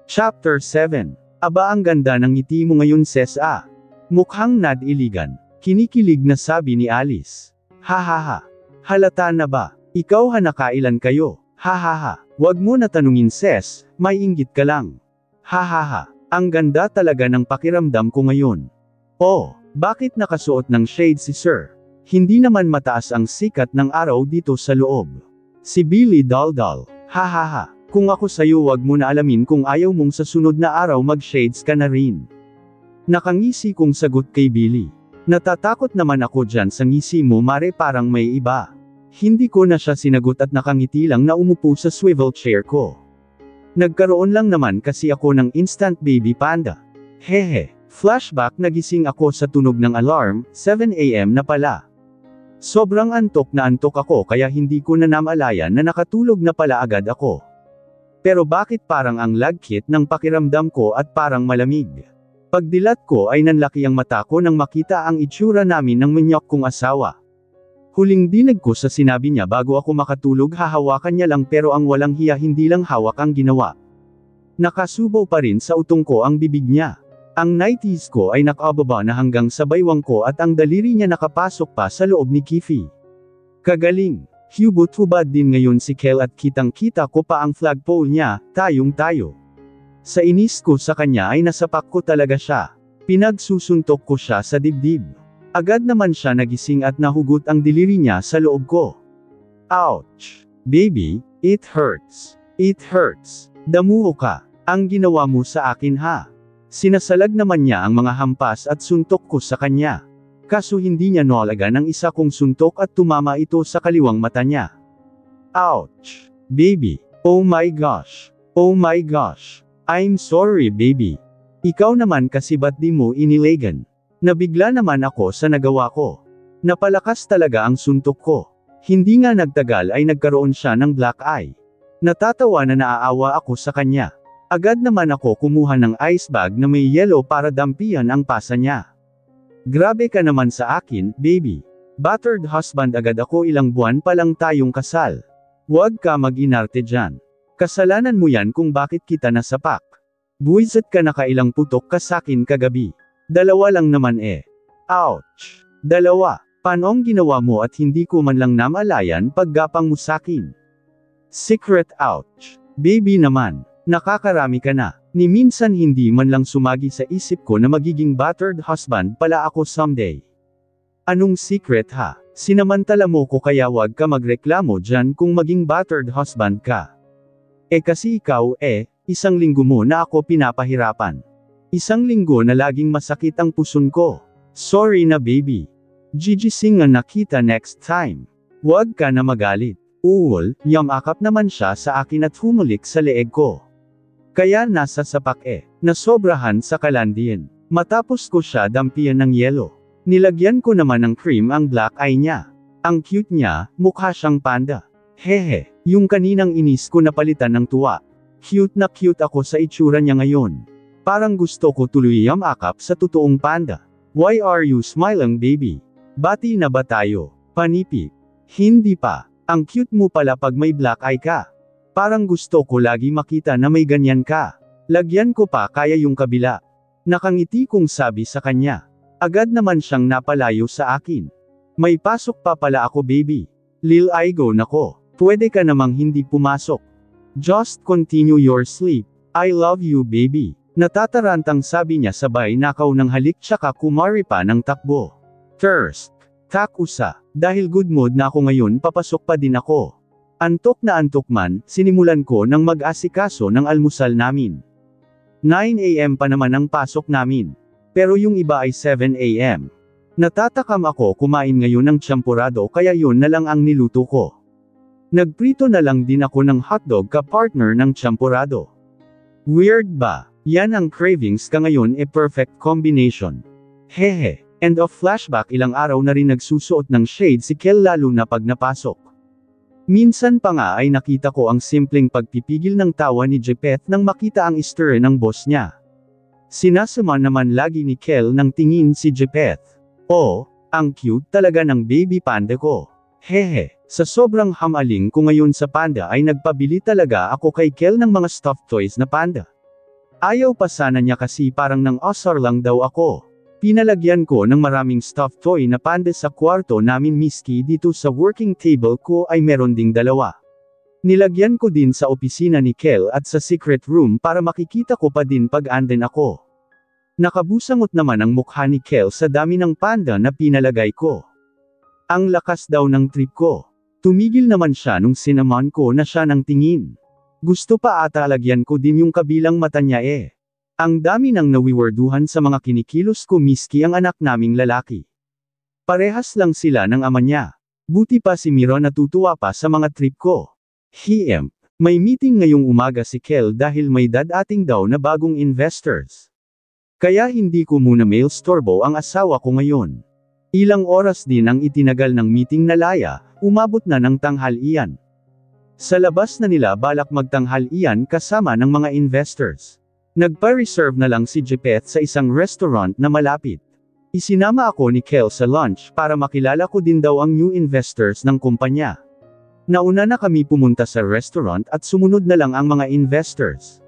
Chapter 7. Aba ang ganda ng ngiti mo ngayon sis ah. Mukhang nadiligan. Kinikilig na sabi ni Alice. Hahaha. Halata na ba? Ikaw ha nakailan kayo? Hahaha. Wag mo na tanungin sis, may inggit ka lang. Hahaha. Ang ganda talaga ng pakiramdam ko ngayon. Oh, bakit nakasuot ng shade si sir? Hindi naman mataas ang sikat ng araw dito sa loob. Si Billy Daldal. Hahaha. Kung ako sa'yo wag mo na alamin kung ayaw mong sa sunod na araw mag-shades ka na rin. Nakangisi kong sagot kay Billy. Natatakot naman ako dyan sa ngisi mo mare parang may iba. Hindi ko na siya sinagot at nakangiti lang na umupo sa swivel chair ko. Nagkaroon lang naman kasi ako ng instant baby panda. Hehe. Flashback nagising ako sa tunog ng alarm, 7 AM na pala. Sobrang antok na antok ako kaya hindi ko na namalayan na nakatulog na pala agad ako. Pero bakit parang ang lagkit ng pakiramdam ko at parang malamig? Pagdilat ko ay nanlaki ang mata ko nang makita ang itsura namin ng manyok kong asawa. Huling dinig ko sa sinabi niya bago ako makatulog hahawakan niya lang pero ang walang hiya hindi lang hawak ang ginawa. Nakasubaw pa rin sa utong ko ang bibig niya. Ang nighties ko ay nakababa na hanggang sa baywang ko at ang daliri niya nakapasok pa sa loob ni Kifi. Kagaling. Hubad din ngayon si Kel at kitang-kita ko pa ang flagpole niya, tayong tayo. Sa inis ko sa kanya ay nasapak ko talaga siya. Pinagsusuntok ko siya sa dibdib. Agad naman siya nagising at nahugot ang diliri niya sa loob ko. Ouch! Baby, it hurts. It hurts. Damuho ka. Ang ginawa mo sa akin ha. Sinasalag naman niya ang mga hampas at suntok ko sa kanya. Kaso hindi niya nalaga ng isa kong suntok at tumama ito sa kaliwang mata niya. Ouch! Baby! Oh my gosh! Oh my gosh! I'm sorry baby! Ikaw naman kasi ba't di mo inilegan? Nabigla naman ako sa nagawa ko. Napalakas talaga ang suntok ko. Hindi nga nagtagal ay nagkaroon siya ng black eye. Natatawa na naaawa ako sa kanya. Agad naman ako kumuha ng ice bag na may yellow para dampian ang pasa niya. Grabe ka naman sa akin, baby. Battered husband agad ako ilang buwan pa lang tayong kasal. Huwag ka mag-inarte dyan. Kasalanan mo yan kung bakit kita nasapak. Buwisit ka nakailang putok ka sakin kagabi. Dalawa lang naman eh. Ouch! Dalawa. Panong ginawa mo at hindi ko man lang namalayan paggapang mo sakin. Secret ouch. Baby naman. Nakakarami ka na. Ni minsan hindi man lang sumagi sa isip ko na magiging battered husband pala ako someday. Anong secret ha? Sinamantala mo ko kaya wag ka magreklamo dyan kung maging battered husband ka. Kasi ikaw isang linggo mo na ako pinapahirapan. Isang linggo na laging masakit ang puson ko. Sorry na baby. Gigising na kita next time. Wag ka na magalit. Yamakap naman siya sa akin at humulik sa leeg ko. Kaya nasa sapak nasobrahan sa kalandian. Matapos ko siya dampian ng yelo. Nilagyan ko naman ng cream ang black eye niya. Ang cute niya, mukha siyang panda. Hehe, yung kaninang inis ko napalitan ng tuwa. Cute na cute ako sa itsura niya ngayon. Parang gusto ko tuloy yamakap sa totoong panda. Why are you smiling baby? Bati na ba tayo? Panipip. Hindi pa. Ang cute mo pala pag may black eye ka. Parang gusto ko lagi makita na may ganyan ka. Lagyan ko pa kaya yung kabila. Nakangiti kong sabi sa kanya. Agad naman siyang napalayo sa akin. May pasok pa pala ako baby. Lil I go nako. Pwede ka namang hindi pumasok. Just continue your sleep. I love you baby. Natatarantang sabi niya sabay nakaw ng halik tsaka kumari pa ng takbo. First. Takusa. Dahil good mood na ako ngayon papasok pa din ako. Antok na antok man, sinimulan ko ng mag-asikaso ng almusal namin. 9 AM pa naman ang pasok namin. Pero yung iba ay 7 AM. Natatakam ako kumain ngayon ng champurado kaya yun na lang ang niluto ko. Nagprito na lang din ako ng hotdog ka-partner ng champurado. Weird ba? Yan ang cravings ka ngayon perfect combination. Hehe. End of flashback ilang araw na rin nagsusuot ng shade si Kel lalo na pag napasok. Minsan pa nga ay nakita ko ang simpleng pagpipigil ng tawa ni Jepeth nang makita ang istere ng boss niya. Sinasama naman lagi ni Kel ng tingin si Jepeth. Oh, ang cute talaga ng baby panda ko. Hehe, sa sobrang hamaling ko ngayon sa panda ay nagpabili talaga ako kay Kel ng mga stuffed toys na panda. Ayaw pa sana niya kasi parang nang osar lang daw ako. Pinalagyan ko ng maraming stuffed toy na panda sa kwarto namin miski dito sa working table ko ay meron ding dalawa. Nilagyan ko din sa opisina ni Kel at sa secret room para makikita ko pa din pag andin ako. Nakabusangot naman ang mukha ni Kel sa dami ng panda na pinalagay ko. Ang lakas daw ng trip ko. Tumigil naman siya nung sinaman ko na siya ng tingin. Gusto pa ata lagyan ko din yung kabilang mata niya eh. Ang dami nang nawiwerduhan sa mga kinikilos ko miski ang anak naming lalaki. Parehas lang sila ng ama niya. Buti pa si Miro natutuwa pa sa mga trip ko. May meeting ngayong umaga si Kel dahil may dadating daw na bagong investors. Kaya hindi ko muna mailstorbo ang asawa ko ngayon. Ilang oras din ang itinagal ng meeting na laya, umabot na ng tanghalian. Sa labas na nila balak magtanghalian kasama ng mga investors. Nagpa-reserve na lang si Jepeth sa isang restaurant na malapit. Isinama ako ni Kel sa lunch para makilala ko din daw ang new investors ng kumpanya. Nauna na kami pumunta sa restaurant at sumunod na lang ang mga investors.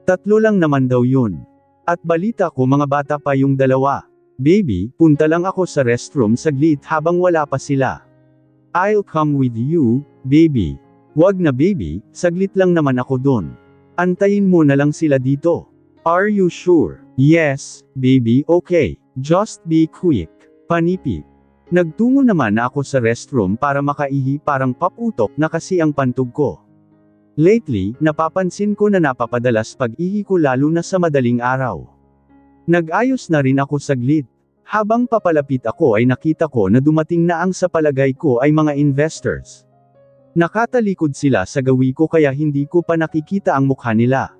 3 lang naman daw yun. At balita ko mga bata pa yung dalawa. Baby, punta lang ako sa restroom saglit habang wala pa sila. I'll come with you, baby. Wag na baby, saglit lang naman ako dun. Antayin mo na lang sila dito. Are you sure? Yes, baby, okay. Just be quick. Panipid. Nagtungo naman na ako sa restroom para makaihi parang paputok na kasi ang pantog ko. Lately, napapansin ko na napapadalas pag-ihi ko lalo na sa madaling araw. Nag-ayos na rin ako saglit. Habang papalapit ako ay nakita ko na dumating na ang sa palagay ko ay mga investors. Nakatalikod sila sa gawi ko kaya hindi ko pa nakikita ang mukha nila.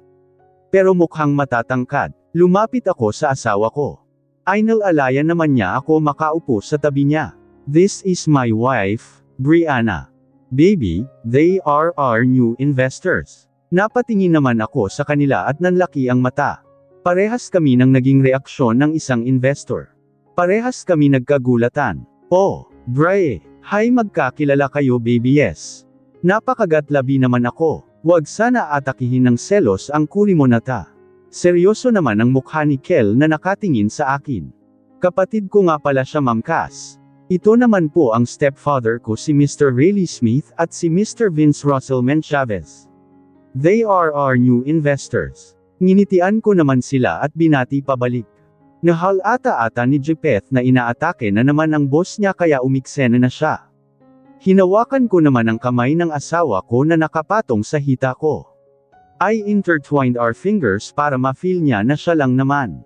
Pero mukhang matatangkad. Lumapit ako sa asawa ko. Inalalayan naman niya ako makaupo sa tabi niya. This is my wife, Brianna. Baby, they are our new investors. Napatingin naman ako sa kanila at nanlaki ang mata. Parehas kami ng naging reaksyon ng isang investor. Parehas kami nagkagulatan. Oh, Bri, hi magkakilala kayo baby yes. Napakagatlabi naman ako. Huwag sana atakihin ng selos ang kulimonata. Seryoso naman ang mukha ni Kel na nakatingin sa akin. Kapatid ko nga pala siya Ma'am Cass. Ito naman po ang stepfather ko si Mr. Rayleigh Smith at si Mr. Vince Russell Chavez. They are our new investors. Nginitian ko naman sila at binati pabalik. Nahal ata ni Jepeth na inaatake na naman ang boss niya kaya umiksena na siya. Hinawakan ko naman ang kamay ng asawa ko na nakapatong sa hita ko. I intertwined our fingers para ma-feel niya na siya lang naman.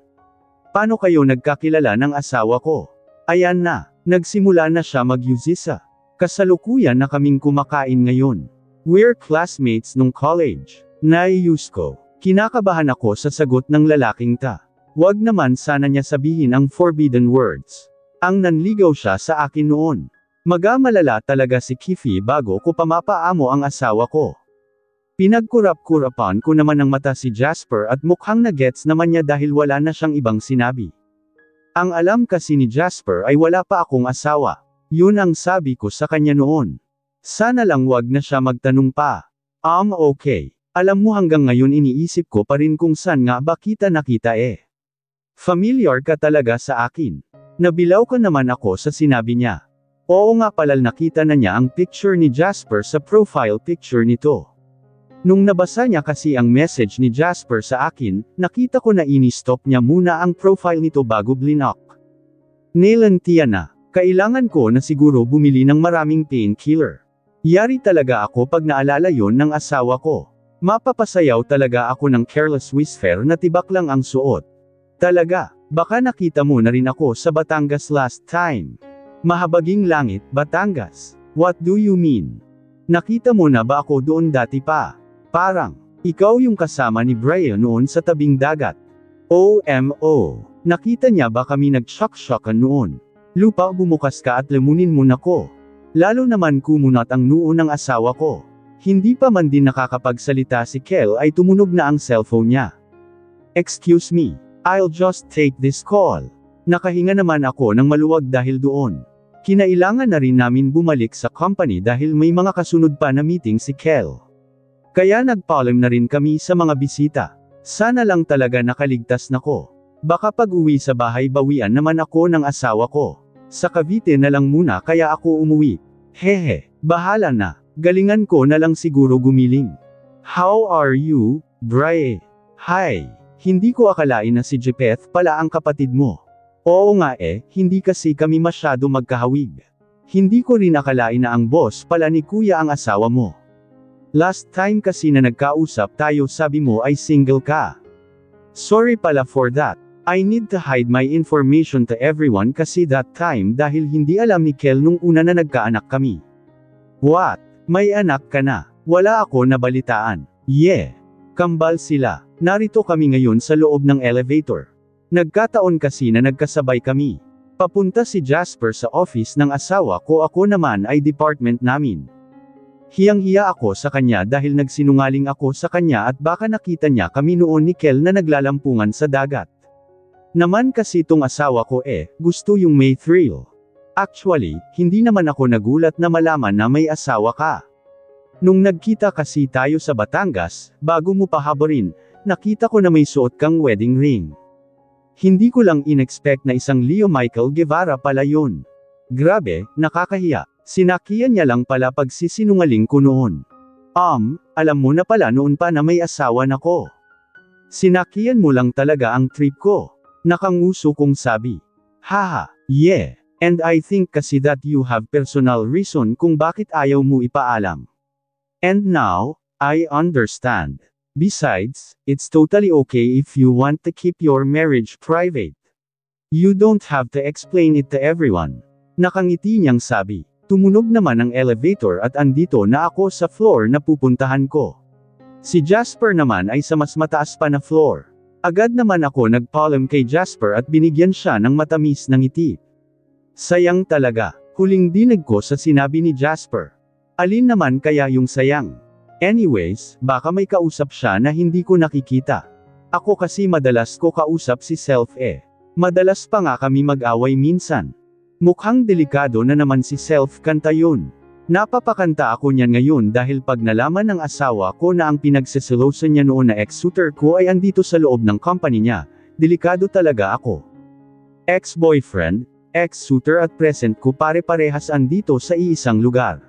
Paano kayo nagkakilala ng asawa ko? Ayan na, nagsimula na siya mag-usisa. Kasalukuyan na kaming kumakain ngayon. We're classmates nung college. Naiyus ko. Kinakabahan ako sa sagot ng lalaking ta. Wag naman sana niya sabihin ang forbidden words. Ang nanligaw siya sa akin noon. Magamalala talaga si Kifi bago ko pamapaamo ang asawa ko. Pinagkurap-kurapan ko naman ng mata si Jasper at mukhang na-gets naman niya dahil wala na siyang ibang sinabi. Ang alam kasi ni Jasper ay wala pa akong asawa. Yun ang sabi ko sa kanya noon. Sana lang wag na siya magtanong pa. Okay. Alam mo hanggang ngayon iniisip ko pa rin kung saan nga ba kita nakita eh. Familiar ka talaga sa akin. Nabilaw ka naman ako sa sinabi niya. Oo nga pala nakita na niya ang picture ni Jasper sa profile picture nito. Nung nabasa niya kasi ang message ni Jasper sa akin, nakita ko na ini-stop niya muna ang profile nito bago blinok. Nalantian na. Kailangan ko na siguro bumili ng maraming painkiller. Yari talaga ako pag naalala yon ng asawa ko. Mapapasayaw talaga ako ng careless whisper na tibak lang ang suot. Talaga, baka nakita mo na rin ako sa Batangas last time. Mahabaging langit, Batangas. What do you mean? Nakita mo na ba ako doon dati pa? Parang, ikaw yung kasama ni Brian noon sa tabing dagat. OMO. Nakita niya ba kami nag-shock-shockan noon? Lupa bumukas ka at lamunin mo na ko. Lalo naman kumunat ang noo ng asawa ko. Hindi pa man din nakakapagsalita si Kel ay tumunog na ang cellphone niya. Excuse me, I'll just take this call. Nakahinga naman ako ng maluwag dahil doon. Kinailangan na rin namin bumalik sa company dahil may mga kasunod pa na meeting si Kel. Kaya nagpaalam na rin kami sa mga bisita. Sana lang talaga nakaligtas na ko. Baka pag-uwi sa bahay bawian naman ako ng asawa ko. Sa Cavite na lang muna kaya ako umuwi. Hehe, bahala na. Galingan ko na lang siguro gumiling. How are you, Bray? Hi. Hindi ko akalain na si Jepeth pala ang kapatid mo. Oo nga hindi kasi kami masyado magkahawig. Hindi ko rin akalain na ang boss pala ni kuya ang asawa mo. Last time kasi na nagkausap tayo sabi mo ay single ka. Sorry pala for that. I need to hide my information to everyone kasi that time dahil hindi alam ni Kel nung una na nagkaanak kami. What? May anak ka na? Wala ako nabalitaan. Yeah. Kambal sila. Narito kami ngayon sa loob ng elevator. Nagkataon kasi na nagkasabay kami. Papunta si Jasper sa office ng asawa ko, ako naman ay department namin. Hiyang-hiya ako sa kanya dahil nagsinungaling ako sa kanya at baka nakita niya kami noon ni Kel na naglalampungan sa dagat. Naman kasi tong asawa ko gusto yung may thrill. Actually, hindi naman ako nagulat na malaman na may asawa ka. Nung nagkita kasi tayo sa Batangas, bago mo pa habarin, nakita ko na may suot kang wedding ring. Hindi ko lang inexpect na isang Leo Michael Guevara pala yun. Grabe, nakakahiya. Sinakiyan niya lang pala pagsisinungaling ko noon. Alam mo na pala noon pa na may asawa na ko. Sinakiyan mo lang talaga ang trip ko. Nakanguso kong sabi. Haha, yeah. And I think kasi that you have personal reason kung bakit ayaw mo ipaalam. And now, I understand. Besides, it's totally okay if you want to keep your marriage private. You don't have to explain it to everyone. Nakangiti niyang sabi. Tumunog naman ang elevator at andito na ako sa floor na pupuntahan ko. Si Jasper naman ay sa mas mataas pa na floor. Agad naman ako nagpaalam kay Jasper at binigyan siya ng matamis na ngiti. Sayang talaga, huling dinig ko sa sinabi ni Jasper. Alin naman kaya yung sayang? Anyways, baka may kausap siya na hindi ko nakikita. Ako kasi madalas ko kausap si Self Madalas pa nga kami mag-away minsan. Mukhang delikado na naman si Self kanta yun. Napapakanta ako niyan ngayon dahil pag nalaman ng asawa ko na ang pinagseselosan niya noon na ex-suitor ko ay andito sa loob ng company niya, delikado talaga ako. Ex-boyfriend, ex-suitor at present ko pare-parehas andito sa iisang lugar.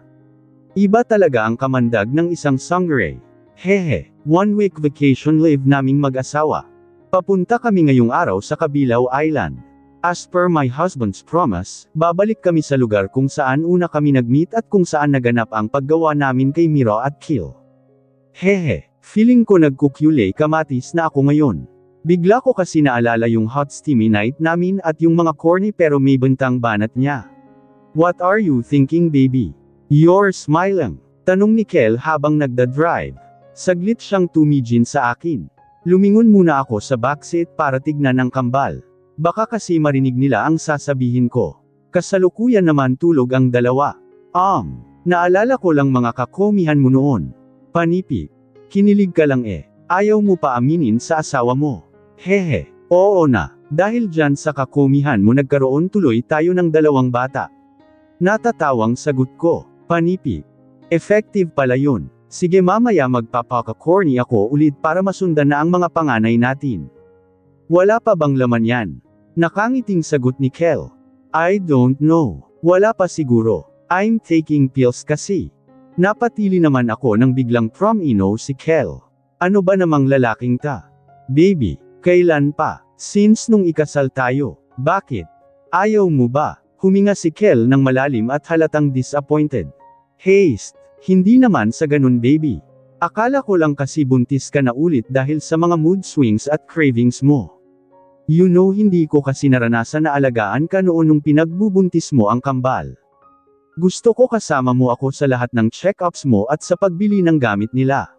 Iba talaga ang kamandag ng isang sangre. Hehe, 1 week vacation leave naming mag-asawa. Papunta kami ngayong araw sa Kabilao Island. As per my husband's promise, babalik kami sa lugar kung saan una kami nag-meet at kung saan naganap ang paggawa namin kay Mira at Kill. Hehe, feeling ko nagkukyulay kamatis na ako ngayon. Bigla ko kasi naalala yung hot steamy night namin at yung mga corny pero may bentang banat niya. What are you thinking, baby? You're smiling. Tanong ni Kel habang nagda-drive. Saglit siyang tumijin sa akin. Lumingon muna ako sa backseat para tignan ang kambal. Baka kasi marinig nila ang sasabihin ko. Kasalukuyan naman tulog ang dalawa. Naalala ko lang mga kakomihan mo noon. Panipi. Kinilig ka lang Ayaw mo pa aminin sa asawa mo. Hehe. Oo na. Dahil dyan sa kakomihan mo nagkaroon tuloy tayo ng 2 bata. Natatawang sagot ko. Panipi. Effective pala yun. Sige mamaya magpapaka-corny ako ulit para masundan na ang mga panganay natin. Wala pa bang laman yan? Nakangiting sagot ni Kel. I don't know. Wala pa siguro. I'm taking pills kasi. Napatili naman ako nang biglang prom-ino si Kel. Ano ba namang lalaking ta? Baby, kailan pa? Since nung ikasal tayo. Bakit? Ayaw mo ba? Huminga si Kel ng malalim at halatang disappointed. Haste. Hindi naman sa ganun baby. Akala ko lang kasi buntis ka na ulit dahil sa mga mood swings at cravings mo. You know hindi ko kasi naranasan na alagaan ka noon nung pinagbubuntis mo ang kambal. Gusto ko kasama mo ako sa lahat ng check-ups mo at sa pagbili ng gamit nila.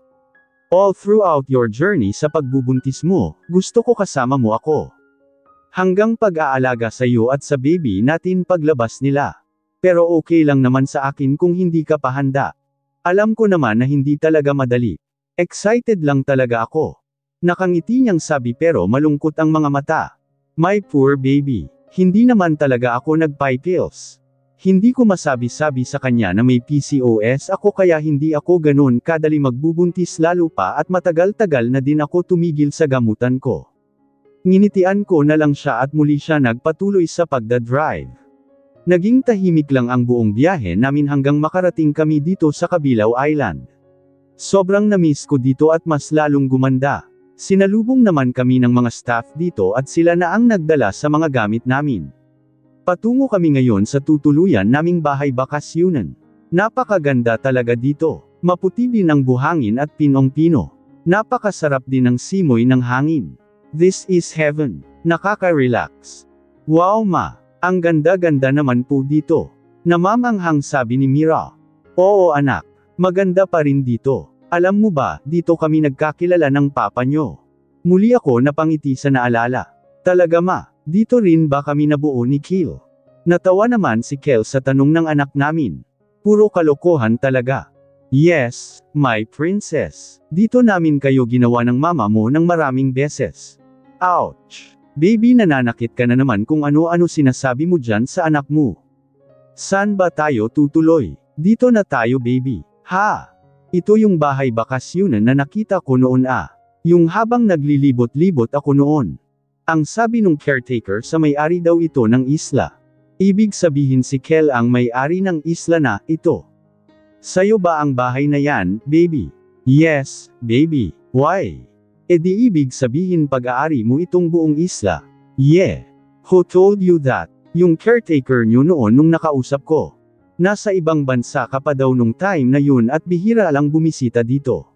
All throughout your journey sa pagbubuntis mo, gusto ko kasama mo ako. Hanggang pag-aalaga sa iyo at sa baby natin paglabas nila. Pero okay lang naman sa akin kung hindi ka pa handa. Alam ko naman na hindi talaga madali. Excited lang talaga ako. Nakangiti niyang sabi pero malungkot ang mga mata. My poor baby. Hindi naman talaga ako nag-pills. Hindi ko masabi-sabi sa kanya na may PCOS ako kaya hindi ako ganun kadali magbubuntis lalo pa at matagal-tagal na din ako tumigil sa gamutan ko. Nginitian ko na lang siya at muli siya nagpatuloy sa pagdadrive. Naging tahimik lang ang buong biyahe namin hanggang makarating kami dito sa Kabilaw Island. Sobrang namiss ko dito at mas lalong gumanda. Sinalubong naman kami ng mga staff dito at sila na ang nagdala sa mga gamit namin. Patungo kami ngayon sa tutuluyan naming bahay bakasyunan. Napakaganda talaga dito. Maputi din ang buhangin at pinong-pino. Napakasarap din ang simoy ng hangin. This is heaven. Nakaka-relax. Wow ma, ang ganda-ganda naman po dito. Namamanghang sabi ni Mira. Oo anak, maganda pa rin dito. Alam mo ba, dito kami nagkakilala ng papa nyo. Muli ako napangiti sa naalala. Talaga ma, dito rin ba kami nabuo ni Kiel? Natawa naman si Kel sa tanong ng anak namin. Puro kalokohan talaga. Yes, my princess. Dito namin kayo ginawa ng mama mo ng maraming beses. Ouch! Baby nananakit ka na naman kung ano-ano sinasabi mo dyan sa anak mo. Saan ba tayo tutuloy? Dito na tayo baby. Ha! Ito yung bahay bakasyunan na nakita ko noon Yung habang naglilibot-libot ako noon. Ang sabi nung caretaker sa may-ari daw ito ng isla. Ibig sabihin si Kel ang may-ari ng isla na ito. Sayo ba ang bahay na yan, baby? Yes, baby. Why? E di ibig sabihin pag-aari mo itong buong isla. Yeah. Who told you that? Yung caretaker nyo noon nung nakausap ko. Nasa ibang bansa ka pa daw nung time na yun at bihira lang bumisita dito.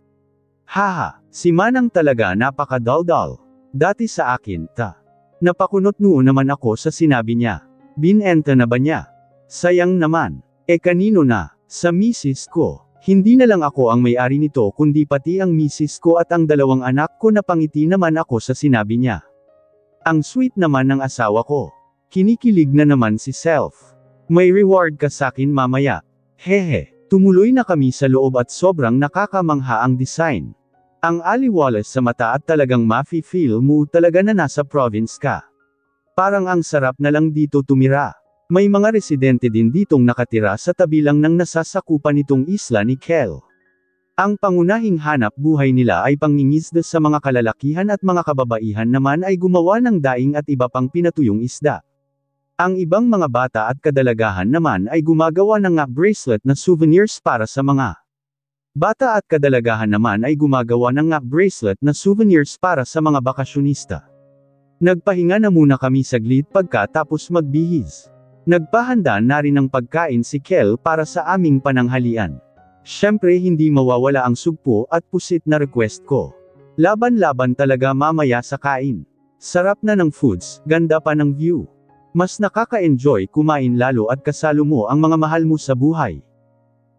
Haha, si Manang talaga napakadaldal. Dati sa akin, Napakunot noon naman ako sa sinabi niya. Binenta na ba niya? Sayang naman. E kanino na? Sa misis ko. Hindi na lang ako ang may-ari nito kundi pati ang misis ko at ang dalawang anak ko napangiti naman ako sa sinabi niya. Ang sweet naman ng asawa ko. Kinikilig na naman si Self. May reward ka sakin mamaya. Hehe, tumuloy na kami sa loob at sobrang nakakamangha ang design. Ang aliwalas sa mata at talagang mafe-feel mo talaga na nasa province ka. Parang ang sarap na lang dito tumira. May mga residente din ditong nakatira sa tabi lang ng nasasakupan nitong isla ni Kel. Ang pangunahing hanap buhay nila ay pangingisda sa mga kalalakihan at mga kababaihan naman ay gumawa ng daing at iba pang pinatuyong isda. Ang ibang mga bata at kadalagahan naman ay gumagawa ng bracelet na souvenirs para sa mga bata at kadalagahan naman ay gumagawa ng bracelet na souvenirs para sa mga bakasyonista. Nagpahinga na muna kami saglit pagkatapos magbihis. Nagpahanda na rin ng pagkain si Kel para sa aming pananghalian. Syempre hindi mawawala ang sugpo at pusit na request ko. Laban-laban talaga mamaya sa kain. Sarap na ng foods, ganda pa ng view. Mas nakaka-enjoy kumain lalo at kasalo mo ang mga mahal mo sa buhay.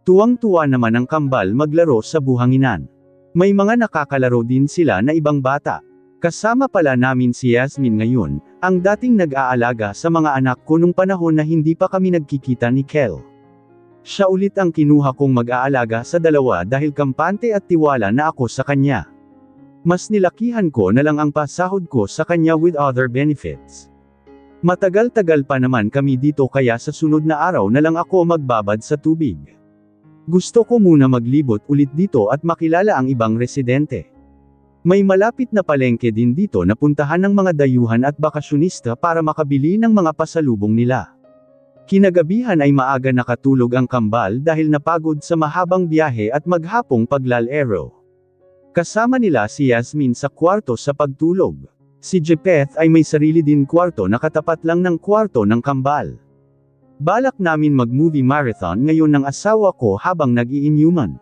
Tuwang-tuwa naman ang kambal maglaro sa buhanginan. May mga nakakalaro din sila na ibang bata. Kasama pala namin si Yasmin ngayon, ang dating nag-aalaga sa mga anak ko nung panahon na hindi pa kami nagkikita ni Kel. Siya ulit ang kinuha kong mag-aalaga sa dalawa dahil kampante at tiwala na ako sa kanya. Mas nilakihan ko na lang ang pasahod ko sa kanya with other benefits. Matagal-tagal pa naman kami dito kaya sa sunod na araw na lang ako magbabad sa tubig. Gusto ko muna maglibot ulit dito at makilala ang ibang residente. May malapit na palengke din dito na puntahan ng mga dayuhan at bakasyonista para makabili ng mga pasalubong nila. Kinagabihan ay maaga nakatulog ang kambal dahil napagod sa mahabang biyahe at maghapong paglalaro. Kasama nila si Yasmin sa kwarto sa pagtulog. Si Jepeth ay may sarili din kwarto na katapat lang ng kwarto ng kambal. Balak namin mag-movie marathon ngayon ng asawa ko habang nag-iinuman.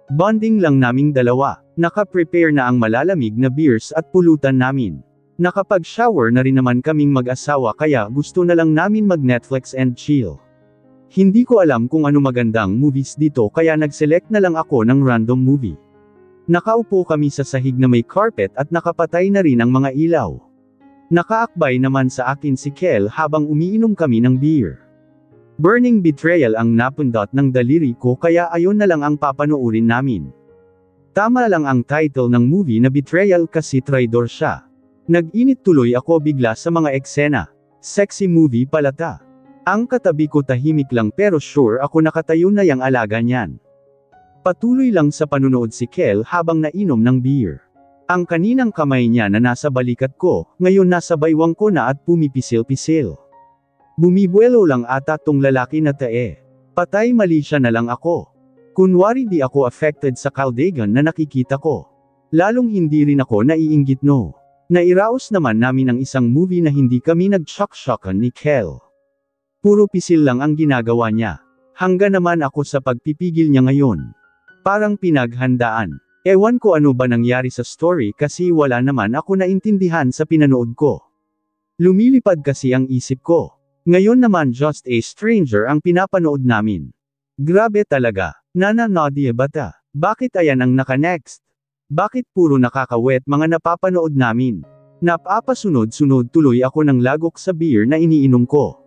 Bonding lang naming dalawa. Naka-prepare na ang malalamig na beers at pulutan namin. Nakapag-shower na rin naman kaming mag-asawa kaya gusto na lang namin mag-Netflix and chill. Hindi ko alam kung ano magandang movies dito kaya nag-select na lang ako ng random movie. Nakaupo kami sa sahig na may carpet at nakapatay na rin ang mga ilaw. Nakaakbay naman sa akin si Kel habang umiinom kami ng beer. Burning Betrayal ang napundot ng daliri ko kaya ayon na lang ang papanoorin namin. Tama lang ang title ng movie na Betrayal kasi traidor siya. Nag-init tuloy ako bigla sa mga eksena. Sexy movie pala ta. Ang katabi ko tahimik lang pero sure ako nakatayo na yang alaga niyan. Patuloy lang sa panunood si Kel habang nainom ng beer. Ang kaninang kamay niya na nasa balikat ko, ngayon nasa baywang ko na at pumipisil-pisil. Bumibuelo lang ata tong lalaki na tae. Patay mali siya na lang ako. Kunwari di ako affected sa kaldegan na nakikita ko. Lalong hindi rin ako naiinggit no. Nairaos naman namin ang isang movie na hindi kami nag-shock-shockan ni Kel. Puro pisil lang ang ginagawa niya. Hangga naman ako sa pagpipigil niya ngayon. Parang pinaghandaan. Ewan ko ano ba nangyari sa story kasi wala naman ako naintindihan sa pinanood ko. Lumilipad kasi ang isip ko. Ngayon naman Just a Stranger ang pinapanood namin. Grabe talaga. Nana Nadia bata. Bakit ayan ang naka-next? Bakit puro nakakawet mga napapanood namin? Napapasunod-sunod tuloy ako ng lagok sa beer na iniinom ko.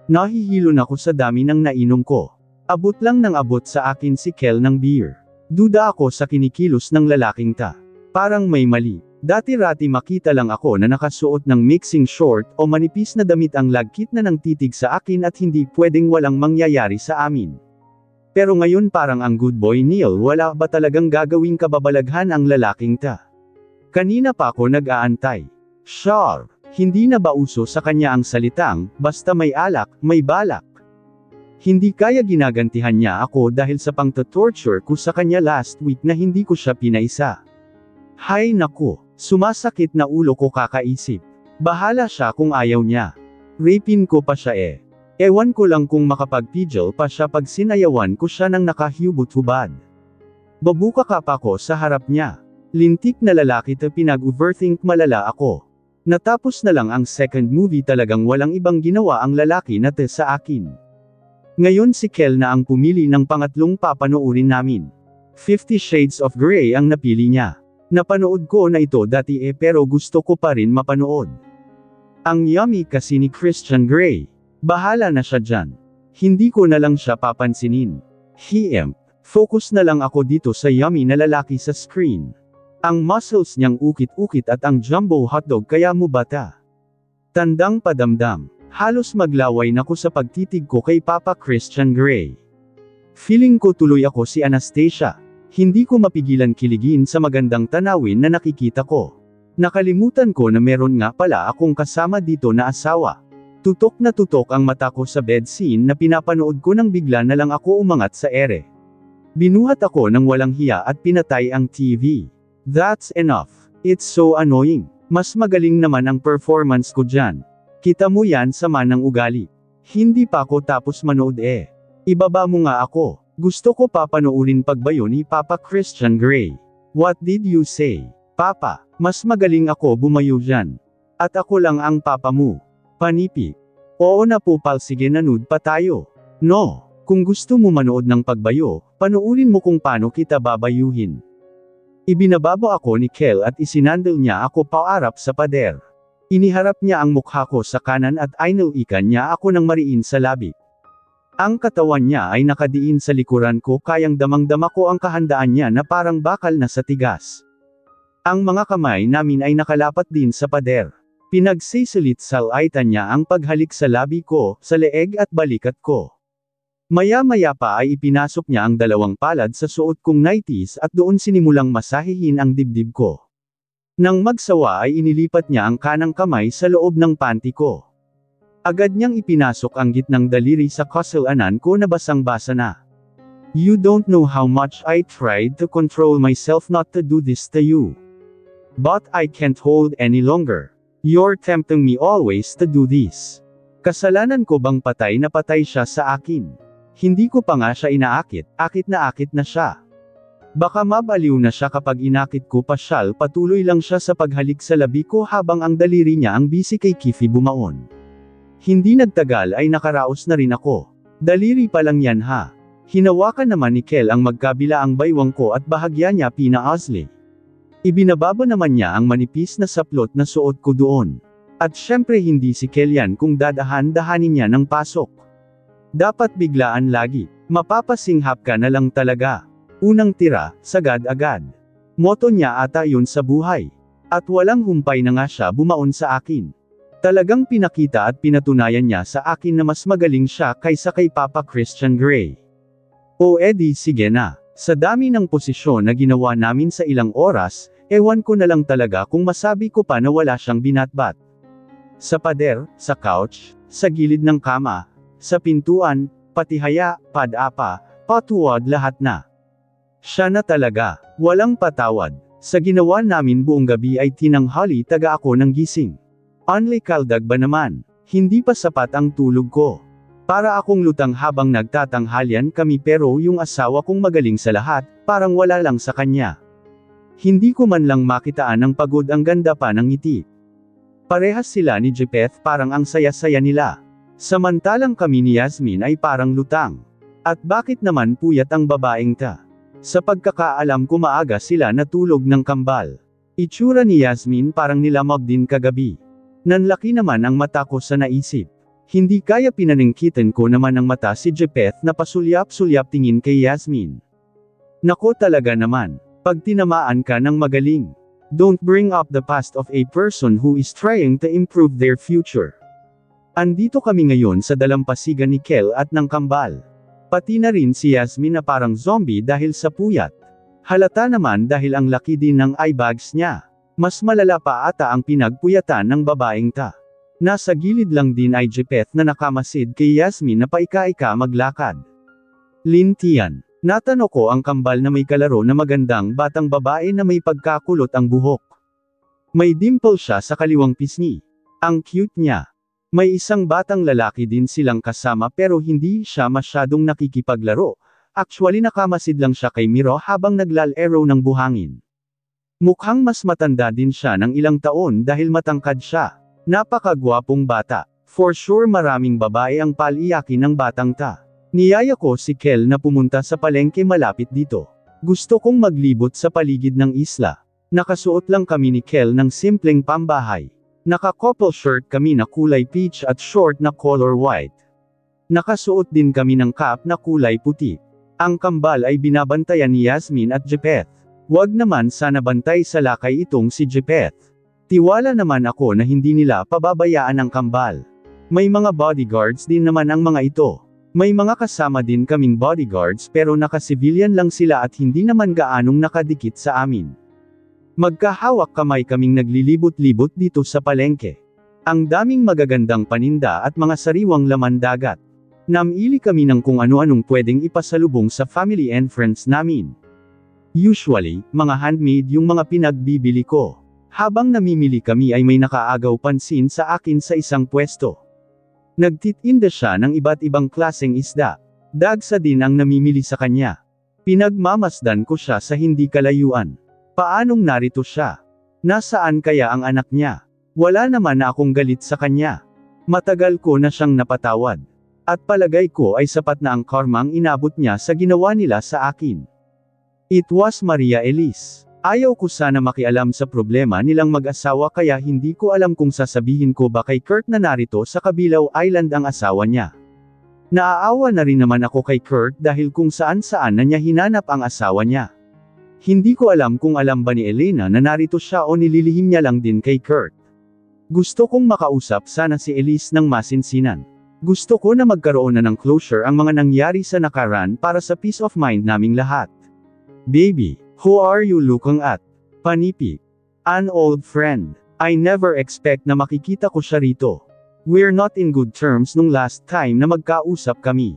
Nahihilo na ako sa dami ng nainom ko. Abot lang ng abot sa akin si Kel ng beer. Duda ako sa kinikilos ng lalaking ta. Parang may mali. Dati-rati makita lang ako na nakasuot ng mixing short o manipis na damit ang lagkit na ng titig sa akin at hindi pwedeng walang mangyayari sa amin. Pero ngayon parang ang good boy Neil wala ba talagang gagawing kababalaghan ang lalaking ta. Kanina pa ako nag-aantay. Sure, hindi na ba uso sa kanya ang salitang, basta may alak, may balak. Hindi kaya ginagantihan niya ako dahil sa pang-torture ko sa kanya last week na hindi ko siya pinaisa. Hay naku, sumasakit na ulo ko kakaisip. Bahala siya kung ayaw niya. Rapin ko pa siya eh. Ewan ko lang kung makapagpigil pa siya pag sinayawan ko siya ng nakahubot-hubad. Babuka ka pa ko sa harap niya. Lintik na lalaki ta pinag-overthink malala ako. Natapos na lang ang second movie talagang walang ibang ginawa ang lalaki na sa akin. Ngayon si Kel na ang pumili ng pangatlong papanoorin namin. 50 Shades of Grey ang napili niya. Napanood ko na ito dati pero gusto ko pa rin mapanood. Ang yummy kasi ni Christian Grey. Bahala na siya dyan. Hindi ko na lang siya papansinin. Focus na lang ako dito sa yummy na lalaki sa screen. Ang muscles niyang ukit-ukit at ang jumbo hotdog kaya mo bata. Tandang padamdam. Halos maglaway na ko sa pagtitig ko kay Papa Christian Grey. Feeling ko tuloy ako si Anastasia. Hindi ko mapigilan kiligin sa magandang tanawin na nakikita ko. Nakalimutan ko na meron nga pala akong kasama dito na asawa. Tutok na tutok ang mata ko sa bed scene na pinapanood ko nang bigla na lang ako umangat sa ere. Binuhat ako ng walang hiya at pinatay ang TV. That's enough. It's so annoying. Mas magaling naman ang performance ko dyan. Kita mo yan sama ng ugali. Hindi pa ako tapos manood eh. Ibaba mo nga ako. Gusto ko papanoorin pagbayo ni Papa Christian Grey. What did you say? Papa, mas magaling ako bumayo dyan. At ako lang ang papa mo. Panipi. Oo na po pal sige nanood pa tayo. No, kung gusto mo manood ng pagbayo, panoorin mo kung paano kita babayuhin. Ibinababo ako ni Kel at isinandal niya ako paarap sa pader. Iniharap niya ang mukha ko sa kanan at inalikan niya ako ng mariin sa labi. Ang katawan niya ay nakadiin sa likuran ko kayang damang-dama ko ang kahandaan niya na parang bakal na sa tigas. Ang mga kamay namin ay nakalapat din sa pader. Pinagsisilit-salitan niya ang paghalik sa labi ko, sa leeg at balikat ko. Maya-maya pa ay ipinasok niya ang dalawang palad sa suot kong nighties at doon sinimulang masahihin ang dibdib ko. Nang magsawa ay inilipat niya ang kanang kamay sa loob ng panty ko. Agad niyang ipinasok ang gitnang daliri sa kasalanan ko na basang-basa na. You don't know how much I tried to control myself not to do this to you. But I can't hold any longer. You're tempting me always to do this. Kasalanan ko bang patay na patay siya sa akin? Hindi ko pa nga siya inaakit, akit na siya. Baka mabaliw na siya kapag inakit ko pasyal patuloy lang siya sa paghalik sa labi ko habang ang daliri niya ang busy kay Kifi bumaon. Hindi nagtagal ay nakaraos na rin ako. Daliri pa lang yan ha. Hinawakan naman ni Kel ang magkabila ang baywang ko at bahagya niya pinaasli. Ibinababa naman niya ang manipis na saplot na suot ko doon. At syempre hindi si Kel yan kung dadahan-dahanin niya ng pasok. Dapat biglaan lagi. Mapapasinghap ka na lang talaga. Unang tira, sagad agad. Moto niya ata yun sa buhay. At walang humpay na nga siya bumaon sa akin. Talagang pinakita at pinatunayan niya sa akin na mas magaling siya kaysa kay Papa Christian Grey. O edi sige na, sa dami ng posisyon na ginawa namin sa ilang oras, ewan ko na lang talaga kung masabi ko pa na wala siyang binatbat. Sa pader, sa couch, sa gilid ng kama, sa pintuan, pati haya, padapa, patuwad lahat na. Siya na talaga, walang patawad. Sa ginawa namin buong gabi ay tinanghali taga ako ng gising. Only kaldag ba naman? Hindi pa sapat ang tulog ko. Para akong lutang habang nagtatanghalian kami pero yung asawa kong magaling sa lahat, parang wala lang sa kanya. Hindi ko man lang makitaan ng pagod ang ganda pa ng ngiti. Parehas sila ni Jepeth parang ang saya-saya nila. Samantalang kami ni Yasmin ay parang lutang. At bakit naman puyat ang babaeng ta? Sa pagkakaalam ko maaga sila natulog ng kambal. Itsura ni Yasmin parang nilamog din kagabi. Nanlaki naman ang mata ko sa naisip. Hindi kaya pinaningkitan ko naman ang mata si Jepeth na pasulyap-sulyap tingin kay Yasmin. Nako talaga naman, pag tinamaan ka ng magaling. Don't bring up the past of a person who is trying to improve their future. Andito kami ngayon sa dalampasigan ni Kel at ng kambal. Pati na rin si Yasmin na parang zombie dahil sa puyat. Halata naman dahil ang laki din ng eyebags niya. Mas malala pa ata ang pinagpuyatan ng babaeng ta. Nasa gilid lang din ay Jepeth na nakamasid kay Yasmin na paika-ika maglakad. Lintian. Natano ko ang kambal na may kalaro na magandang batang babae na may pagkakulot ang buhok. May dimple siya sa kaliwang pisngi. Ang cute niya. May isang batang lalaki din silang kasama pero hindi siya masyadong nakikipaglaro. Actually nakamasid lang siya kay Miro habang naglalaro ng buhangin. Mukhang mas matanda din siya ng ilang taon dahil matangkad siya. Napakagwapong bata. For sure maraming babae ang paliyakin ng batang ta. Niyaya ko si Kel na pumunta sa palengke malapit dito. Gusto kong maglibot sa paligid ng isla. Nakasuot lang kami ni Kel ng simpleng pambahay. Naka-couple shirt kami na kulay peach at short na color white. Nakasuot din kami ng cap na kulay puti. Ang kambal ay binabantayan ni Yasmin at Jepeth. Wag naman sana bantay sa lakay itong si Jepeth. Tiwala naman ako na hindi nila pababayaan ang kambal. May mga bodyguards din naman ang mga ito. May mga kasama din kaming bodyguards pero naka-civilian lang sila at hindi naman gaanong nakadikit sa amin. Magkahawak kamay kaming naglilibot-libot dito sa palengke. Ang daming magagandang paninda at mga sariwang laman dagat. Namili kami ng kung ano-anong pwedeng ipasalubong sa family and friends namin. Usually, mga handmade yung mga pinagbibili ko. Habang namimili kami ay may nakaagaw pansin sa akin sa isang pwesto. Nagtitinda siya ng iba't ibang klaseng isda. Dagsa din ang namimili sa kanya. Pinagmamasdan ko siya sa hindi kalayuan. Paanong narito siya? Nasaan kaya ang anak niya? Wala naman na akong galit sa kanya. Matagal ko na siyang napatawad. At palagay ko ay sapat na ang karmang inabot niya sa ginawa nila sa akin. It was Maria Elise. Ayaw ko sana makialam sa problema nilang mag-asawa kaya hindi ko alam kung sasabihin ko ba kay Kurt na narito sa Kabilaw Island ang asawa niya. Naaawa na rin naman ako kay Kurt dahil kung saan-saan na niya hinanap ang asawa niya. Hindi ko alam kung alam ba ni Elena na narito siya o nililihim niya lang din kay Kurt. Gusto kong makausap sana si Elise ng masinsinan. Gusto ko na magkaroon na ng closure ang mga nangyari sa nakaraan para sa peace of mind naming lahat. Baby, who are you looking at? Panipi. An old friend. I never expect na makikita ko siya rito. We're not in good terms nung last time na magkausap kami.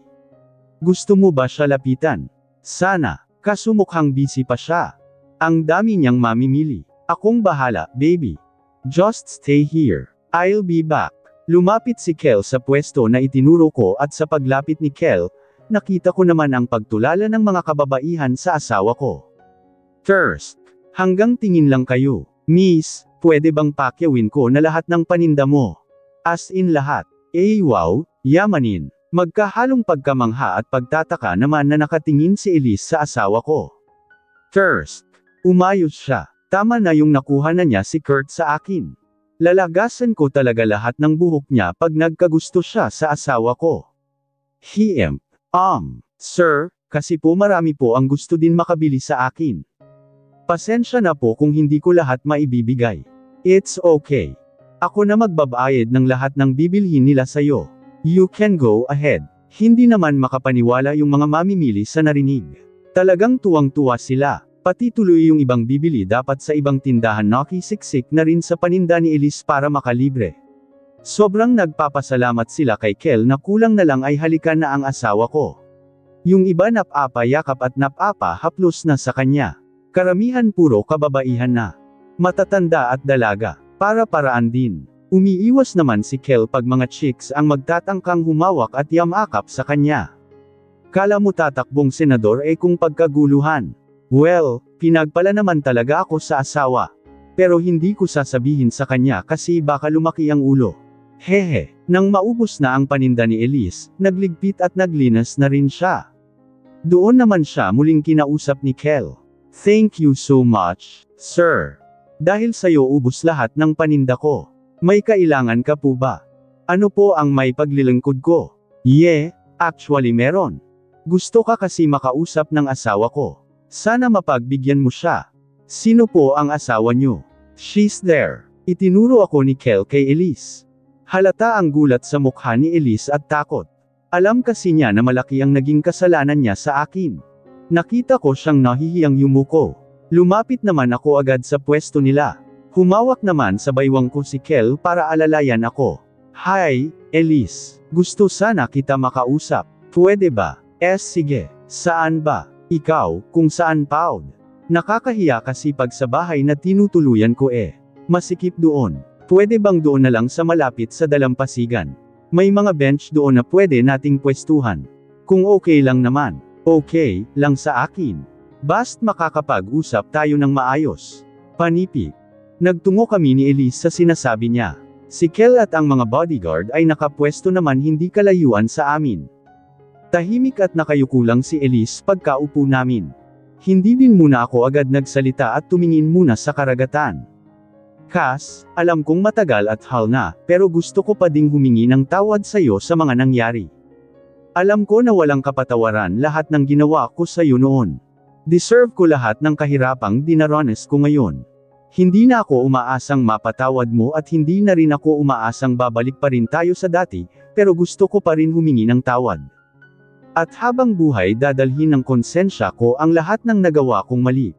Gusto mo ba siya lapitan? Sana, kaso mukhang busy pa siya. Ang dami niyang mamimili. Akong bahala, baby. Just stay here. I'll be back. Lumapit si Kel sa pwesto na itinuro ko at sa paglapit ni Kel, nakita ko naman ang pagtulala ng mga kababaihan sa asawa ko. First, hanggang tingin lang kayo. Miss, pwede bang pakyawin ko na lahat ng paninda mo? As in lahat. Eh wow, yamanin. Magkahalong pagkamangha at pagtataka naman na nakatingin si Elise sa asawa ko. First, umayos siya. Tama na yung nakuha na niya si Kurt sa akin. Lalagasan ko talaga lahat ng buhok niya pag nagkagusto siya sa asawa ko. Sir, kasi po marami po ang gusto din makabili sa akin. Pasensya na po kung hindi ko lahat maibibigay. It's okay. Ako na magbabayad ng lahat ng bibilhin nila sa'yo. You can go ahead. Hindi naman makapaniwala yung mga mamimili sa narinig. Talagang tuwang-tuwa sila. Pati tuloy yung ibang bibili dapat sa ibang tindahan nakisiksik na rin sa paninda ni Elise para makalibre. Sobrang nagpapasalamat sila kay Kel na kulang na lang ay halikan na ang asawa ko. Yung iba napapa-yakap at napapa-haplos na sa kanya. Karamihan puro kababaihan na. Matatanda at dalaga. Para-paraan din. Umiiwas naman si Kel pag mga chicks ang magtatangkang humawak at yamakap sa kanya. Kala mo tatakbong senador kung pagkaguluhan. Well, pinagpala naman talaga ako sa asawa. Pero hindi ko sasabihin sa kanya kasi baka lumaki ang ulo. Hehe, nang maubos na ang paninda ni Elise, nagligpit at naglinas na rin siya. Doon naman siya muling kinausap ni Kel. Thank you so much, sir. Dahil sa'yo ubos lahat ng paninda ko. May kailangan ka po ba? Ano po ang may paglilingkod ko? Yeah, actually meron. Gusto ka kasi makausap ng asawa ko. Sana mapagbigyan mo siya. Sino po ang asawa niyo? She's there. Itinuro ako ni Kel kay Elise. Halata ang gulat sa mukha ni Elise at takot. Alam kasi niya na malaki ang naging kasalanan niya sa akin. Nakita ko siyang nahihiyang yumuko. Lumapit naman ako agad sa pwesto nila. Humawak naman sa baywang ko si Kel para alalayan ako. Hi, Elise. Gusto sana kita makausap. Pwede ba? Sige. Saan ba? Ikaw, kung saan Paud? Nakakahiya kasi pag sa bahay na tinutuluyan ko masikip doon. Pwede bang doon na lang sa malapit sa dalampasigan? May mga bench doon na pwede nating pwestuhan. Kung okay lang naman. Okay, lang sa akin. Bast makakapag-usap tayo ng maayos. Panipik. Nagtungo kami ni Elise sa sinasabi niya. Si Kel at ang mga bodyguard ay nakapwesto naman hindi kalayuan sa amin. Tahimik at nakayuko lang si Elise pagkaupo namin. Hindi din muna ako agad nagsalita at tumingin muna sa karagatan. Kas, alam kong matagal at hal na, pero gusto ko pa ding humingi ng tawad sa'yo sa mga nangyari. Alam ko na walang kapatawaran lahat ng ginawa ko sa'yo noon. Deserve ko lahat ng kahirapang dinaranas ko ngayon. Hindi na ako umaasang mapatawad mo at hindi na rin ako umaasang babalik pa rin tayo sa dati, pero gusto ko pa rin humingi ng tawad. At habang buhay dadalhin ng konsensya ko ang lahat ng nagawa kong mali.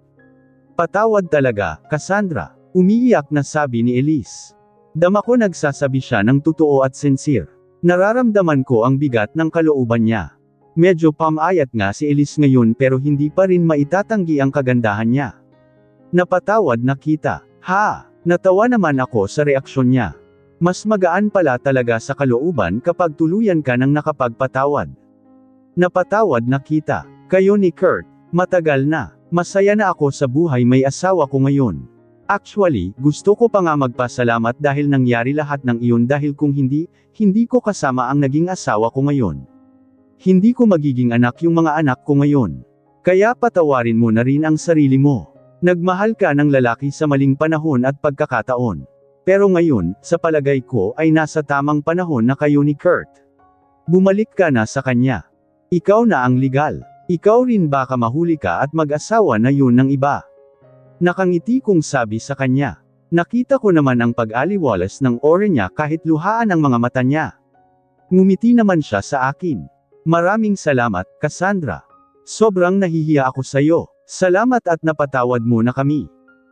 Patawad talaga, Cassandra. Umiiyak na sabi ni Elise. Dama ko nagsasabi siya ng totoo at sincere. Nararamdaman ko ang bigat ng kalooban niya. Medyo pamayat nga si Elise ngayon pero hindi pa rin maitatanggi ang kagandahan niya. Napatawad na kita. Ha! Natawa naman ako sa reaksyon niya. Mas magaan pala talaga sa kalooban kapag tuluyan ka ng nakapagpatawad. Napatawad na kita. Kayo ni Kurt. Matagal na. Masaya na ako sa buhay may asawa ko ngayon. Actually, gusto ko pa nga magpasalamat dahil nangyari lahat ng iyon dahil kung hindi ko kasama ang naging asawa ko ngayon. Hindi ko magiging anak yung mga anak ko ngayon. Kaya patawarin mo na rin ang sarili mo. Nagmahal ka ng lalaki sa maling panahon at pagkakataon. Pero ngayon, sa palagay ko ay nasa tamang panahon na kayo ni Kurt. Bumalik ka na sa kanya. Ikaw na ang legal. Ikaw rin baka mahuli ka at mag-asawa na yun ng iba. Nakangiti kong sabi sa kanya. Nakita ko naman ang pag-aliwalas ng ore niya kahit luhaan ang mga mata niya. Ngumiti naman siya sa akin. Maraming salamat, Cassandra. Sobrang nahihiya ako sa'yo. Salamat at napatawad mo na kami.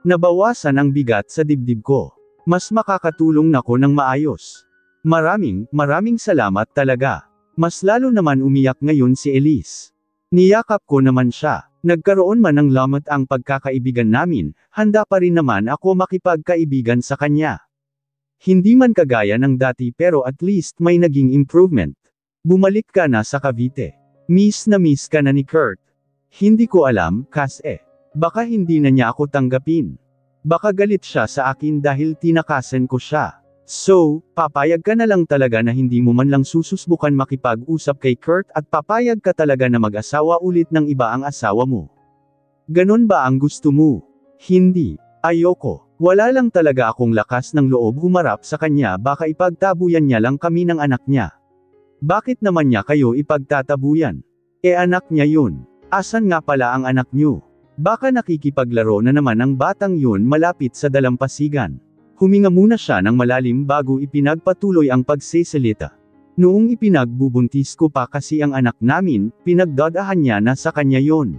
Nabawasan ang bigat sa dibdib ko. Mas makakatulong na ko ng maayos. Maraming salamat talaga. Mas lalo naman umiyak ngayon si Elise. Niyakap ko naman siya. Nagkaroon man ng lamot ang pagkakaibigan namin, handa pa rin naman ako makipagkaibigan sa kanya. Hindi man kagaya ng dati pero at least may naging improvement. Bumalik ka na sa Cavite. Miss na miss ka na ni Kurt. Hindi ko alam, kasi baka hindi na niya ako tanggapin. Baka galit siya sa akin dahil tinakasan ko siya. So, papayag ka na lang talaga na hindi mo man lang sususbukan makipag-usap kay Kurt at papayag ka talaga na mag-asawa ulit ng iba ang asawa mo. Ganon ba ang gusto mo? Hindi. Ayoko. Wala lang talaga akong lakas ng loob humarap sa kanya baka ipagtabuyan niya lang kami ng anak niya. Bakit naman niya kayo ipagtatabuyan? Anak niya yun. Asan nga pala ang anak niyo? Baka nakikipaglaro na naman ang batang yun malapit sa dalampasigan. Huminga muna siya ng malalim bago ipinagpatuloy ang pagsesalita. Noong ipinagbubuntis ko pa kasi ang anak namin, pinagdadahan niya na sa kanya yon.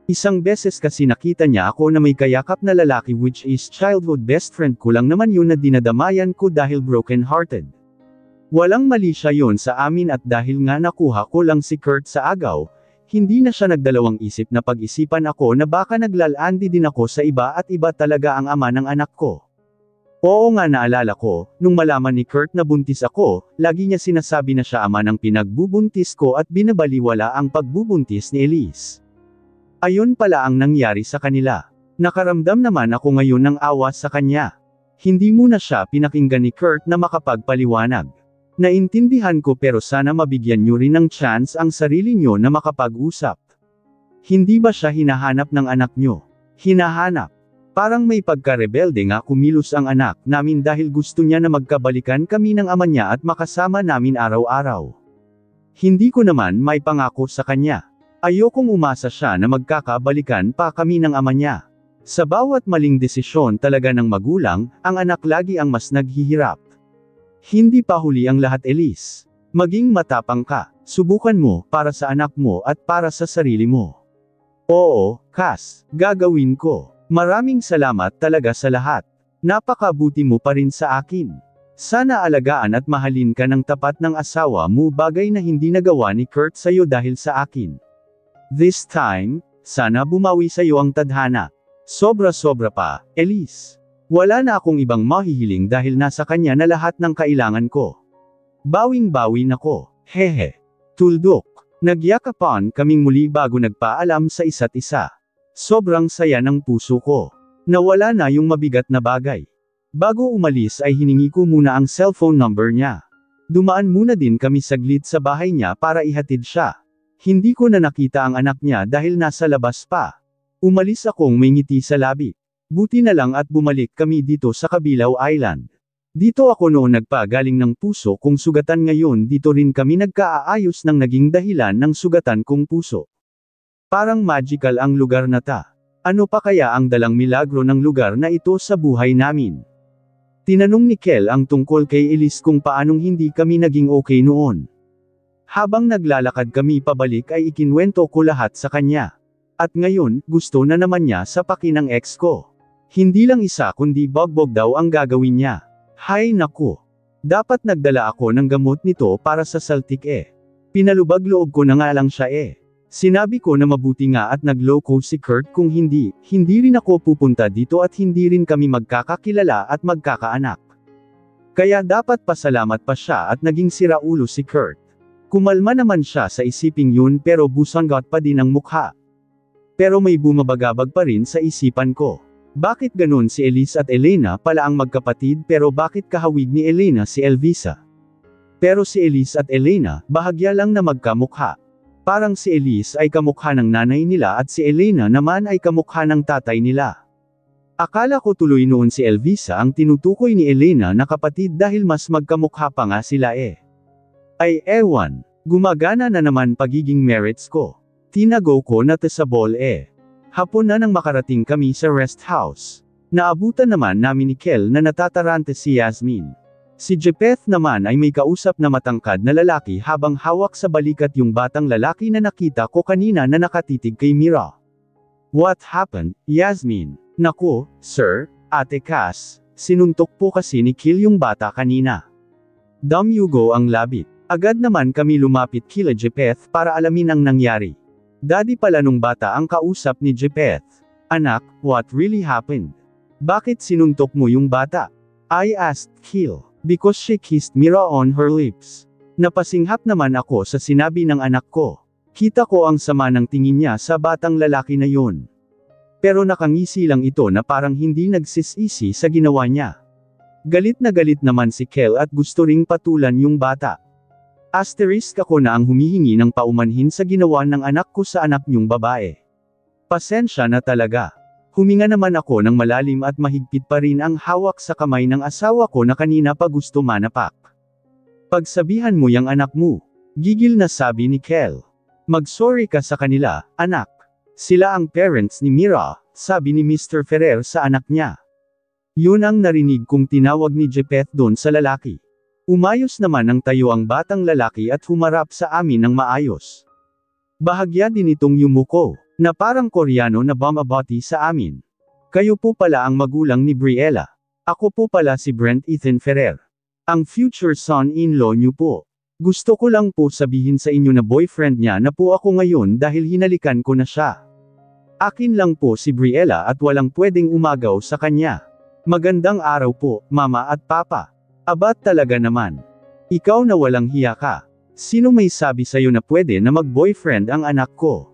Isang beses kasi nakita niya ako na may kayakap na lalaki which is childhood best friend ko lang naman yun na dinadamayan ko dahil broken hearted. Walang mali siya yon sa amin at dahil nga nakuha ko lang si Kurt sa agaw, hindi na siya nagdalawang isip na pag-isipan ako na baka naglalandi din ako sa iba at iba talaga ang ama ng anak ko. Oo nga naalala ko, nung malaman ni Kurt na buntis ako, lagi niya sinasabi na siya ama ng pinagbubuntis ko at binabaliwala ang pagbubuntis ni Elise. Ayun pala ang nangyari sa kanila. Nakaramdam naman ako ngayon ng awa sa kanya. Hindi muna siya pinakinggan ni Kurt na makapagpaliwanag. Naintindihan ko pero sana mabigyan niyo rin ng chance ang sarili niyo na makapag-usap. Hindi ba siya hinahanap ng anak niyo? Hinahanap. Parang may pagka-rebelde nga kumilos ang anak namin dahil gusto niya na magkabalikan kami ng ama niya at makasama namin araw-araw. Hindi ko naman may pangako sa kanya. Ayokong umasa siya na magkakabalikan pa kami ng ama niya. Sa bawat maling desisyon talaga ng magulang, ang anak lagi ang mas naghihirap. Hindi pa huli ang lahat Elise. Maging matapang ka, subukan mo, para sa anak mo at para sa sarili mo. Oo, Cass, gagawin ko. Maraming salamat talaga sa lahat. Napakabuti mo pa rin sa akin. Sana alagaan at mahalin ka ng tapat ng asawa mo bagay na hindi nagawa ni Kurt sa'yo dahil sa akin. This time, sana bumawi sa'yo ang tadhana. Sobra-sobra pa, Elise. Wala na akong ibang mahihiling dahil nasa kanya na lahat ng kailangan ko. Bawing-bawi na ko, hehe. Tuldok. Nagyakapan kaming muli bago nagpaalam sa isa't isa. Sobrang saya ng puso ko. Nawala na yung mabigat na bagay. Bago umalis ay hiningi ko muna ang cellphone number niya. Dumaan muna din kami saglit sa bahay niya para ihatid siya. Hindi ko na nakita ang anak niya dahil nasa labas pa. Umalis akong may ngiti sa labi. Buti na lang at bumalik kami dito sa Kabilaw Island. Dito ako noon nagpagaling ng puso kong sugatan ngayon dito rin kami nagkaaayos ng naging dahilan ng sugatan kong puso. Parang magical ang lugar na ta. Ano pa kaya ang dalang milagro ng lugar na ito sa buhay namin? Tinanong ni Kel ang tungkol kay Elise kung paanong hindi kami naging okay noon. Habang naglalakad kami pabalik ay ikinwento ko lahat sa kanya. At ngayon, gusto na naman niya sa paki ng ex ko. Hindi lang isa kundi bogbog daw ang gagawin niya. Hay naku. Dapat nagdala ako ng gamot nito para sa saltik eh. Pinalubag loob ko na nga lang siya eh. Sinabi ko na mabuti nga at nagloko si Kurt kung hindi rin ako pupunta dito at hindi rin kami magkakakilala at magkakaanak. Kaya dapat pasalamat pa siya at naging siraulo si Kurt. Kumalma naman siya sa isiping yun pero busanggot pa din ang mukha. Pero may bumabagabag pa rin sa isipan ko. Bakit ganun si Elise at Elena pala ang magkapatid pero bakit kahawig ni Elena si Elvisa? Pero si Elise at Elena, bahagya lang na magkamukha. Parang si Elise ay kamukha ng nanay nila at si Elena naman ay kamukha ng tatay nila. Akala ko tuloy noon si Elvisa ang tinutukoy ni Elena na kapatid dahil mas magkamukha pa nga sila eh. Ay ewan, gumagana na naman pagiging merits ko. Tinago ko na tesabol eh. Hapon na nang makarating kami sa rest house. Naabutan naman namin ni Kel na natatarante si Yasmin. Si Jepheth naman ay may kausap na matangkad na lalaki habang hawak sa balikat yung batang lalaki na nakita ko kanina na nakatitig kay Mira. What happened, Yasmin? Naku, sir, Ate Cass, sinuntok po kasi ni Kel yung bata kanina. Damyugo ang labit. Agad naman kami lumapit kila Jepheth para alamin ang nangyari. Daddy pala nung bata ang kausap ni Jepheth. Anak, what really happened? Bakit sinuntok mo yung bata? I asked Kel. Because she kissed Mira on her lips. Napasinghap naman ako sa sinabi ng anak ko. Kita ko ang sama ng tingin niya sa batang lalaki na yun. Pero nakangisi lang ito na parang hindi nagsisisi sa ginawa niya. Galit na galit naman si Kel at gusto ring patulan yung bata. Asterisk ako na ang humihingi ng paumanhin sa ginawa ng anak ko sa anak niyong babae. Pasensya na talaga. Huminga naman ako ng malalim at mahigpit pa rin ang hawak sa kamay ng asawa ko na kanina pa gusto manapak. Pagsabihan mo yang anak mo. Gigil na sabi ni Kel. Mag-sorry ka sa kanila, anak. Sila ang parents ni Mira, sabi ni Mr. Ferrer sa anak niya. Yun ang narinig kong tinawag ni Jepeth doon sa lalaki. Umayos naman ang tayo ang batang lalaki at humarap sa amin ng maayos. Bahagya din itong yumuko, na parang Koreano na bumabati sa amin. Kayo po pala ang magulang ni Briella. Ako po pala si Brent Ethan Ferrer. Ang future son-in-law niyo po. Gusto ko lang po sabihin sa inyo na boyfriend niya na po ako ngayon dahil hinalikan ko na siya. Akin lang po si Briella at walang pwedeng umagaw sa kanya. Magandang araw po, mama at papa. Abat talaga naman. Ikaw na walang hiya ka. Sino may sabi sa'yo na pwede na mag-boyfriend ang anak ko?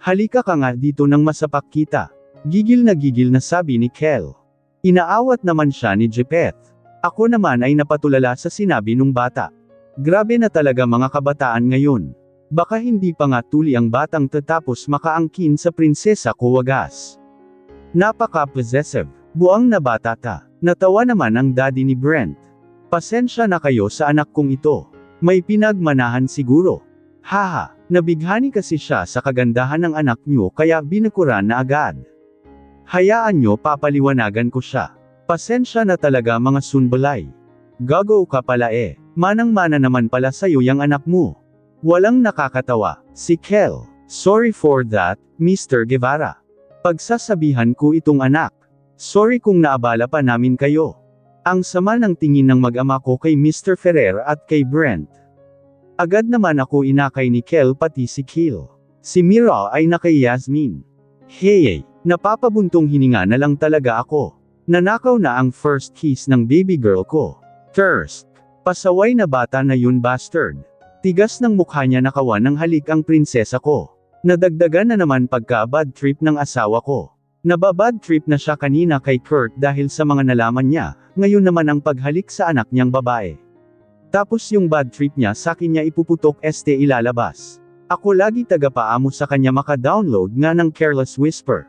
Halika ka nga dito nang masapak kita. Gigil na sabi ni Kel. Inaawat naman siya ni Jepeth. Ako naman ay napatulala sa sinabi nung bata. Grabe na talaga mga kabataan ngayon. Baka hindi pa nga tuli ang batang tatapos makaangkin sa prinsesa ko wagas. Napaka-possessive. Buang na bata ta. Natawa naman ang daddy ni Brent. Pasensya na kayo sa anak kong ito. May pinagmanahan siguro. Haha, nabighani kasi siya sa kagandahan ng anak nyo kaya binakuran na agad. Hayaan nyo papaliwanagan ko siya. Pasensya na talaga mga sunbalay. Gago ka pala eh. Manang-mana naman pala sa'yo yang anak mo. Walang nakakatawa. Si Kel. Sorry for that, Mr. Guevara. Pagsasabihan ko itong anak. Sorry kung naabala pa namin kayo. Ang sama ng tingin ng mag-ama ko kay Mr. Ferrer at kay Brent. Agad naman ako inakay ni Kel pati si Kiel. Si Mira ay nakay Yasmin. Hey, napapabuntong hininga na lang talaga ako. Nanakaw na ang first kiss ng baby girl ko. Thirst. Pasaway na bata na yun bastard. Tigas ng mukha niya nakawan ng halik ang prinsesa ko. Nadagdagan na naman pagka-bad trip ng asawa ko. Nababad trip na siya kanina kay Kurt dahil sa mga nalaman niya, ngayon naman ang paghalik sa anak niyang babae. Tapos yung bad trip niya sa akin niya ipuputok ilalabas. Ako lagi tagapaamo sa kanya maka-download nga ng Careless Whisper.